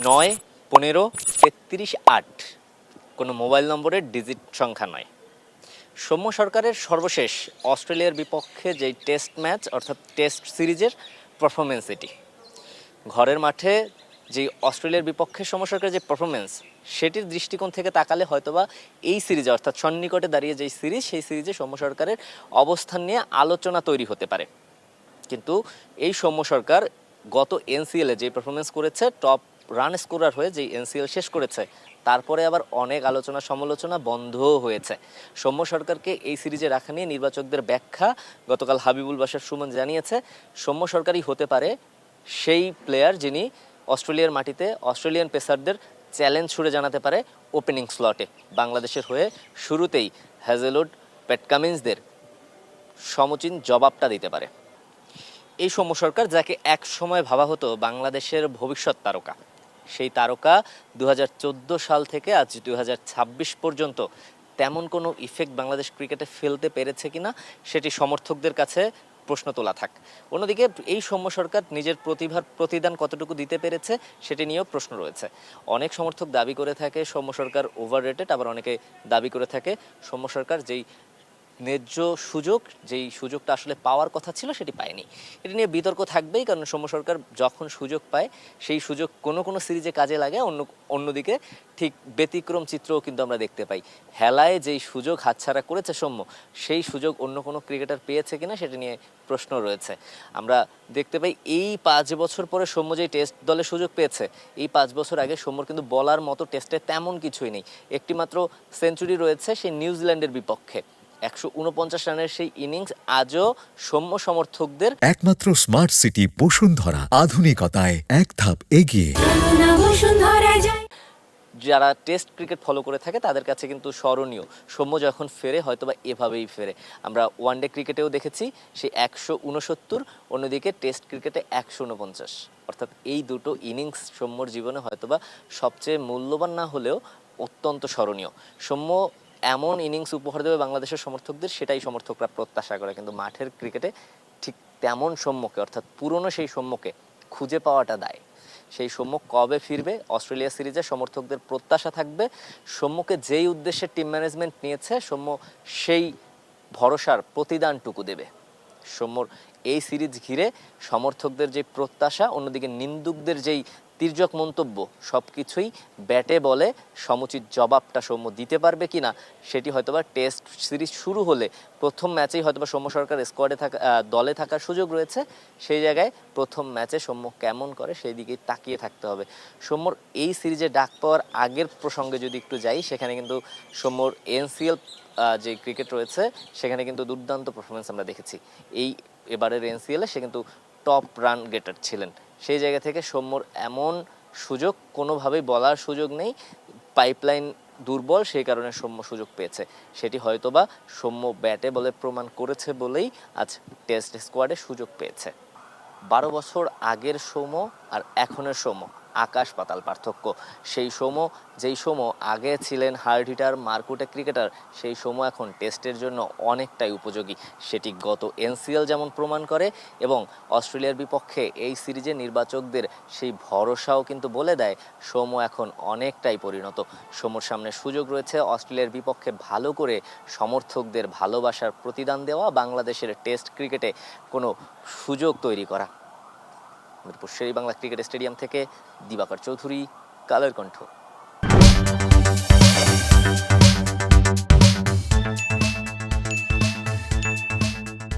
9, 15, 33, 8 কোনো মোবাইল নম্বরের ডিজিট সংখ্যা নয়। সৌম্য সরকারের সর্বশেষ অস্ট্রেলিয়ার বিপক্ষে যেই টেস্ট ম্যাচ অর্থাৎ টেস্ট সিরিজের পারফরমেন্স এটি। ঘরের মাঠে যেই অস্ট্রেলিয়ার বিপক্ষে সৌম্য সরকারের যে পারফরমেন্স সেটির দৃষ্টিকোণ থেকে তাকালে হয়তোবা এই সিরিজে অর্থাৎ সন্নিকটে দাঁড়িয়ে যেই সিরিজ সেই সিরিজে সৌম্য সরকারের অবস্থান নিয়ে আলোচনা তৈরি হতে পারে। কিন্তু এই সৌম্য সরকার গত এনসিএলে যে পারফরমেন্স করেছে, টপ রান স্কোরার হয়ে যেই এনসিএল শেষ করেছে, তারপরে আবার অনেক আলোচনা সমালোচনা বন্ধও হয়েছে। সৌম্য সরকারকে এই সিরিজে রাখা নিয়ে নির্বাচকদের ব্যাখ্যা গতকাল হাবিবুল বাশার সুমন জানিয়েছে, সৌম্য সরকারই হতে পারে সেই প্লেয়ার যিনি অস্ট্রেলিয়ার মাটিতে অস্ট্রেলিয়ান পেসারদের চ্যালেঞ্জ ছুড়ে জানাতে পারে ওপেনিং স্লটে। বাংলাদেশের হয়ে শুরুতেই হ্যাজেলউড, প্যাট কামিন্সদের সমুচীন জবাবটা দিতে পারে। এই সৌম্য সরকার, যাকে এক সময় ভাবা হতো বাংলাদেশের ভবিষ্যৎ তারকা, সেই তারকা 2014 সাল থেকে আজ 2026 পর্যন্ত তেমন কোনো ইফেক্ট বাংলাদেশ ক্রিকেটে ফেলতে পেরেছে কিনা সেটি সমর্থকদের কাছে প্রশ্ন তোলা থাক। অন্যদিকে এই সৌম্য সরকার নিজের প্রতিভার প্রতিদান কতটুকু দিতে পেরেছে সেটি নিয়েও প্রশ্ন রয়েছে। অনেক সমর্থক দাবি করে থাকে সৌম্য সরকার ওভাররেটেড, আবার অনেকে দাবি করে থাকে সৌম্য সরকার যেই ন্যায্য সুযোগ, যেই সুযোগটা আসলে পাওয়ার কথা ছিল সেটি পায়নি। এটি নিয়ে বিতর্ক থাকবেই, কারণ সৌম্য সরকার যখন সুযোগ পায় সেই সুযোগ কোনো সিরিজে কাজে লাগে, অন্যদিকে ঠিক ব্যতিক্রম চিত্রও কিন্তু আমরা দেখতে পাই। হেলায় যেই সুযোগ হাতছাড়া করেছে সৌম্য, সেই সুযোগ অন্য কোনো ক্রিকেটার পেয়েছে কিনা সেটি নিয়ে প্রশ্ন রয়েছে। আমরা দেখতে পাই এই 5 বছর পরে সৌম্য যেই টেস্ট দলে সুযোগ পেয়েছে, এই 5 বছর আগে সৌম্যর কিন্তু বলার মতো টেস্টে তেমন কিছুই নেই। একটি মাত্র সেঞ্চুরি রয়েছে সেই নিউজিল্যান্ডের বিপক্ষে। 149 রানের সেই ইনিংস আজও সৌম্য সমর্থকদের একমাত্র স্মার্ট সিটি বসুন্ধরা, আধুনিকতায় এক ধাপ এগিয়ে। যারা টেস্ট ক্রিকেট ফলো করে থাকে তাদের কাছে কিন্তু স্মরণীয়। সৌম্য যখন ফেরে হয়তোবা এভাবেই ফেরে। আমরা ওয়ানডে ক্রিকেটেও দেখেছি সেই 169, অন্যদিকে টেস্ট ক্রিকেটে 149, অর্থাৎ এই দুটো ইনিংস সৌম্যর জীবনে হয়তোবা সবচেয়ে মূল্যবান না হলেও অত্যন্ত স্মরণীয়। সৌম্য এমন ইনিংস উপহার দেবে বাংলাদেশের সমর্থকদের, সেটাই সমর্থকরা প্রত্যাশা করে। কিন্তু মাঠের ক্রিকেটে ঠিক তেমন সৌম্যকে, অর্থাৎ পুরনো সেই সৌম্যকে খুঁজে পাওয়াটা দায়। সেই সৌম্য কবে ফিরবে অস্ট্রেলিয়া সিরিজে সমর্থকদের প্রত্যাশা থাকবে সৌম্যকে যেই উদ্দেশ্যে টিম ম্যানেজমেন্ট নিয়েছে সৌম্য সেই ভরসার প্রতিদানটুকু দেবে। সৌম্যর এই সিরিজ ঘিরে সমর্থকদের যে প্রত্যাশা, অন্যদিকে নিন্দুকদের যেই তির্যক মন্তব্য, সব কিছুই ব্যাটে বলে সমুচিত জবাবটা সৌম্য দিতে পারবে কিনা সেটি হয়তোবা টেস্ট সিরিজ শুরু হলে প্রথম ম্যাচেই হয়তোবা সৌম্য সরকার স্কোয়াডে থাকা দলে থাকার সুযোগ রয়েছে। সেই জায়গায় প্রথম ম্যাচে সৌম্য কেমন করে সেই দিকেই তাকিয়ে থাকতে হবে। সৌম্যর এই সিরিজে ডাক পাওয়ার আগের প্রসঙ্গে যদি একটু যাই, সেখানে কিন্তু সৌম্যর এনসিএল যে ক্রিকেট রয়েছে সেখানে কিন্তু দুর্দান্ত পারফরমেন্স আমরা দেখেছি। এবারের এনসিএলে সে কিন্তু টপ রান গেটার ছিলেন। সেই জায়গা থেকে সৌম্যর এমন সুযোগ কোনোভাবেই বলার সুযোগ নেই। পাইপলাইন দুর্বল, সেই কারণে সৌম্য সুযোগ পেয়েছে। সেটি হয়তোবা সৌম্য ব্যাটে বলে প্রমাণ করেছে বলেই আজ টেস্ট স্কোয়াডে সুযোগ পেয়েছে। 12 বছর আগের সৌম্য আর এখনের সৌম্য আকাশ পাতাল পার্থক্য। সেই সৌম্য, যেই সৌম্য আগে ছিলেন হার্ড হিটার মারকুটে ক্রিকেটার, সেই সৌম্য এখন টেস্টের জন্য অনেকটাই উপযোগী। সেটি গত এনসিএল যেমন প্রমাণ করে, এবং অস্ট্রেলিয়ার বিপক্ষে এই সিরিজে নির্বাচকদের সেই ভরসাও কিন্তু বলে দেয় সৌম্য এখন অনেকটাই পরিণত। সৌম্যর সামনে সুযোগ রয়েছে অস্ট্রেলিয়ার বিপক্ষে ভালো করে সমর্থকদের ভালোবাসার প্রতিদান দেওয়া, বাংলাদেশের টেস্ট ক্রিকেটে কোনো সুযোগ তৈরি করা। মিরপুর শের-ই-বাংলা ক্রিকেট স্টেডিয়াম থেকে দিবাকর চৌধুরী, কালের কণ্ঠ।